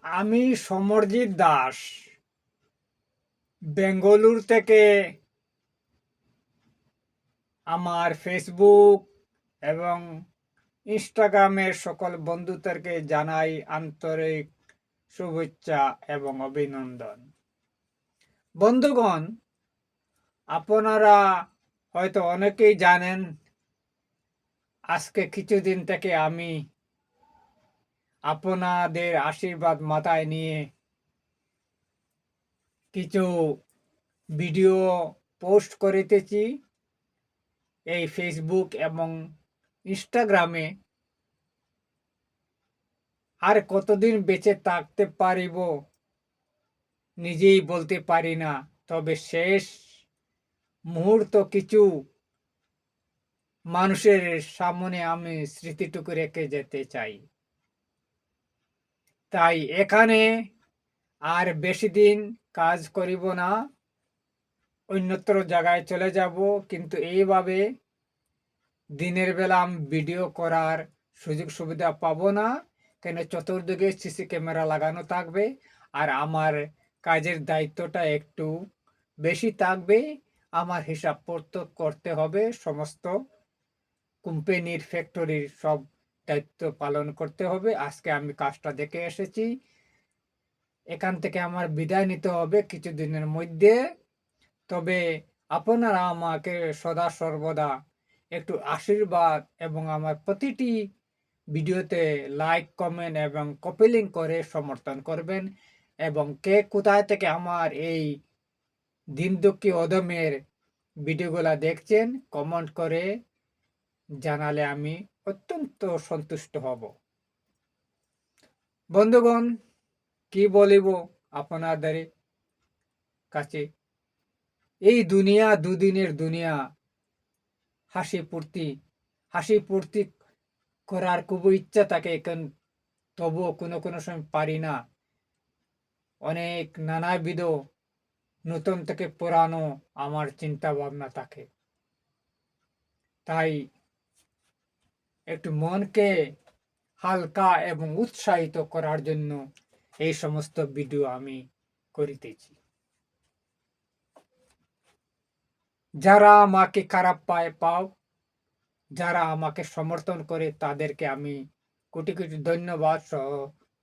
আমি সমরজিৎ দাস বেঙ্গালুরু থেকে আমার ফেসবুক এবং ইনস্টাগ্রামের সকল বন্ধুদেরকে জানাই আন্তরিক শুভেচ্ছা এবং অভিনন্দন। বন্ধুগণ, আপনারা হয়তো অনেকেই জানেন আজকে কিছুদিন থেকে আমি আপনাদের আশীর্বাদ মাথায় নিয়ে কিছু ভিডিও পোস্ট করিতেছি এই ফেসবুক এবং ইনস্টাগ্রামে। আর কতদিন বেঁচে থাকতে পারিব নিজেই বলতে পারি না, তবে শেষ মুহূর্ত কিছু মানুষের সামনে আমি স্মৃতিটুকু রেখে যেতে চাই। তাই এখানে আর বেশি দিন কাজ করিব না, অন্যত্র জায়গায় চলে যাব। কিন্তু এইভাবে দিনের বেলা আমি ভিডিও করার সুযোগ সুবিধা পাবো না, কেন চতুর্দিকে সিসি ক্যামেরা লাগানো থাকবে আর আমার কাজের দায়িত্বটা একটু বেশি থাকবে। আমার হিসাব করতে হবে, সমস্ত কোম্পানির ফ্যাক্টরির সব দায়িত্ব পালন করতে হবে। আজকে আমি কাজটা দেখে এসেছি, এখান থেকে আমার বিদায় নিতে হবে কিছুদিনের মধ্যে। তবে আপনারা আমাকে সদা সর্বদা একটু আশীর্বাদ এবং আমার প্রতিটি ভিডিওতে লাইক, কমেন্ট এবং কপি লিঙ্ক করে সমর্থন করবেন। এবং কে কোথায় থেকে আমার এই দিন দুঃখী অদমের ভিডিওগুলা দেখছেন কমেন্ট করে জানালে আমি অত্যন্ত সন্তুষ্ট হব। বন্ধুগণ, কি বলিব আপনাদের কাছে, এই দুনিয়া দুদিনের দুনিয়া। হাসি ফুর্তি করার খুব ইচ্ছা থাকে, তবুও কোনো কোনো সময় পারি না। অনেক নানাবিধ নতুন থেকে পুরানো আমার চিন্তা ভাবনা থাকে। তাই একটু মনকে হালকা এবং উৎসাহিত করার জন্য এই সমস্ত ভিডিও আমি করিতেছি। যারা আমাকে খারাপ পাও, যারা আমাকে সমর্থন করে তাদেরকে আমি কোটি কোটি ধন্যবাদ সহ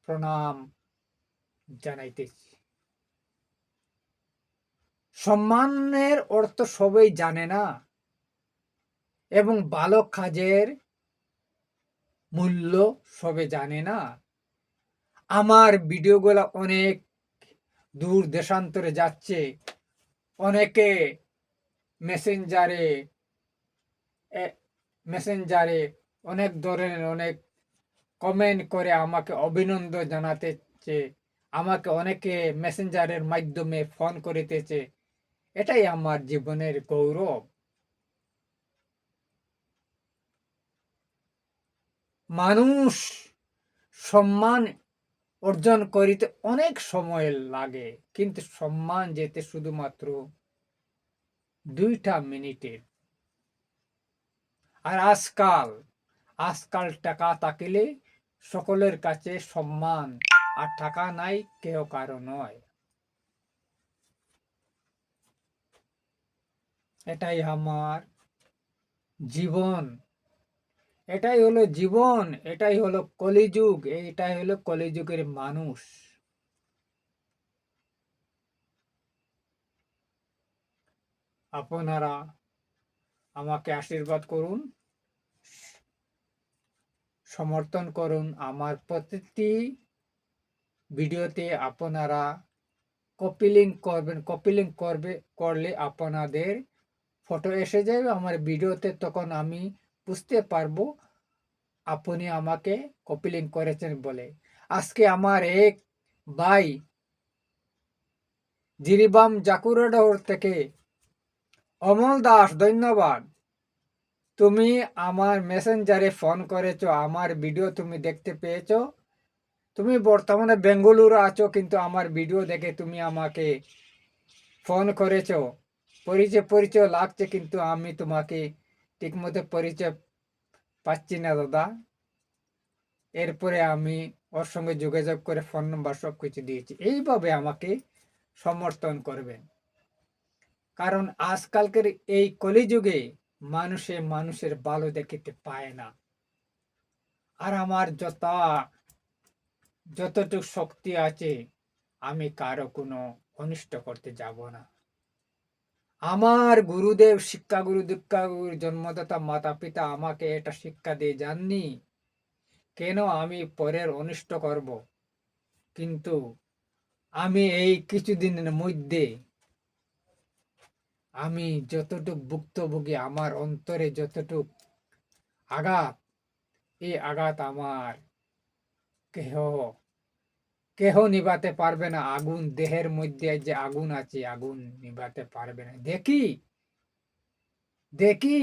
প্রণাম জানাইতেছি। সম্মানের অর্থ সবাই জানে না, এবং ভালো কাজের মূল্য সবে জানে না। আমার ভিডিওগুলো অনেক দূর দেশান্তরে যাচ্ছে, অনেকে মেসেঞ্জারে মেসেঞ্জারে অনেক ধরনের অনেক কমেন্ট করে আমাকে অভিনন্দন জানাতেছে, আমাকে অনেকে মেসেঞ্জারের মাধ্যমে ফোন করিতেছে। এটাই আমার জীবনের গৌরব। মানুষ সম্মান অর্জন করিতে অনেক সময় লাগে, কিন্তু সম্মান যেতে শুধুমাত্র 2টা মিনিটের। আর আজকাল টাকা থাকিলে সকলের কাছে সম্মান, আর টাকা নাই কেউ কারো নয়। এটাই আমার জীবন, এটাই হলো জীবন, এটাই হলো কলিযুগ, এটাই হলো কলিযুগের মানুষ। আপনারা আমাকে আশীর্বাদ করুন, সমর্থন করুন। আমার প্রতিটি ভিডিওতে আপনারা কপি লিঙ্ক করলে আপনাদের ফটো এসে যাবে আমার ভিডিওতে, তখন আমি বুঝতে পারবো আপনি আমাকে কপি লিঙ্ক করেছেন বলে। আজকে আমার এক ভাই জিরিবাম জাকুরাডাহর থেকে, অমল দাস, ধন্যবাদ। তুমি আমার মেসেঞ্জারে ফোন করেছো, আমার ভিডিও তুমি দেখতে পেয়েছো। তুমি বর্তমানে বেঙ্গালুরু আছো, কিন্তু আমার ভিডিও দেখে তুমি আমাকে ফোন করেছো। পরিচয় লাগছে, কিন্তু আমি তোমাকে ঠিকমতো পরিচয় পাচ্ছি না দাদা। এরপরে আমি ওর সঙ্গে যোগাযোগ করে ফোন নাম্বার সব কিছু দিয়েছি। এইভাবে আমাকে সমর্থন করবেন। কারণ আজকালকার এই কলিযুগে মানুষে মানুষের ভালো দেখিতে পায় না। আর আমার যতটুকু শক্তি আছে আমি কারো কোনো অনিষ্ট করতে যাব না। আমার গুরুদেব, শিক্ষাগুরু, দীক্ষাগুরু, জন্মদাতা মাতা পিতা আমাকে এটা শিক্ষা দিয়ে যাননি। কেন আমি পরের অনিষ্ট করব? কিন্তু আমি এই কিছুদিনের মধ্যে আমি যতটুক ভুক্তভোগী, আমার অন্তরে যতটুক আঘাত, এই আঘাত আমার কেহ কেহ নিভাতে পারবে না। আগুন দেহের মধ্যে যে আগুন আছে, আগুন নিভাতে পারবে না। দেখি দেখি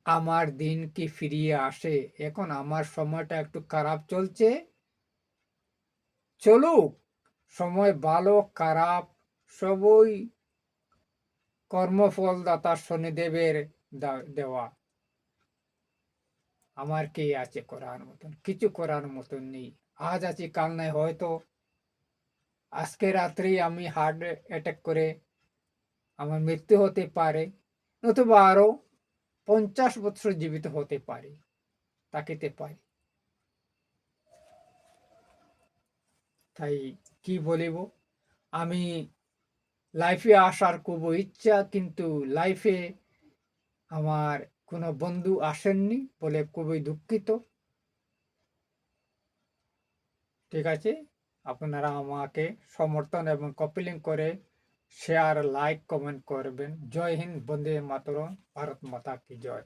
আমার দিন কি ফিরিয়ে আসে। এখন আমার সময়টা একটু খারাপ চলছে, চলুক। সময় ভালো খারাপ সবই কর্মফলদাতা শনিদেবের দেওয়া। আমার কি আছে করার মতন? কিছু করার মতন নেই। আজ আছি কাল নাই, হয়তো আজকে রাত্রেই আমি হার্ট অ্যাটাক করে আমার মৃত্যু হতে পারে, নতুবা আরো 50 বছর জীবিত হতে পারি, তাকিতে পারি। তাই কি বলিব, আমি লাইফে আসার খুব ইচ্ছা, কিন্তু লাইফে আমার কোনো বন্ধু আসেননি বলে খুবই দুঃখিত। ঠিক আছে, আপনারা আমাকে সমর্থন এবং কপি লিঙ্ক করে শেয়ার, লাইক, কমেন্ট করবেন। জয় হিন্দ, বন্দে মাতরম, ভারত মাতা কি জয়।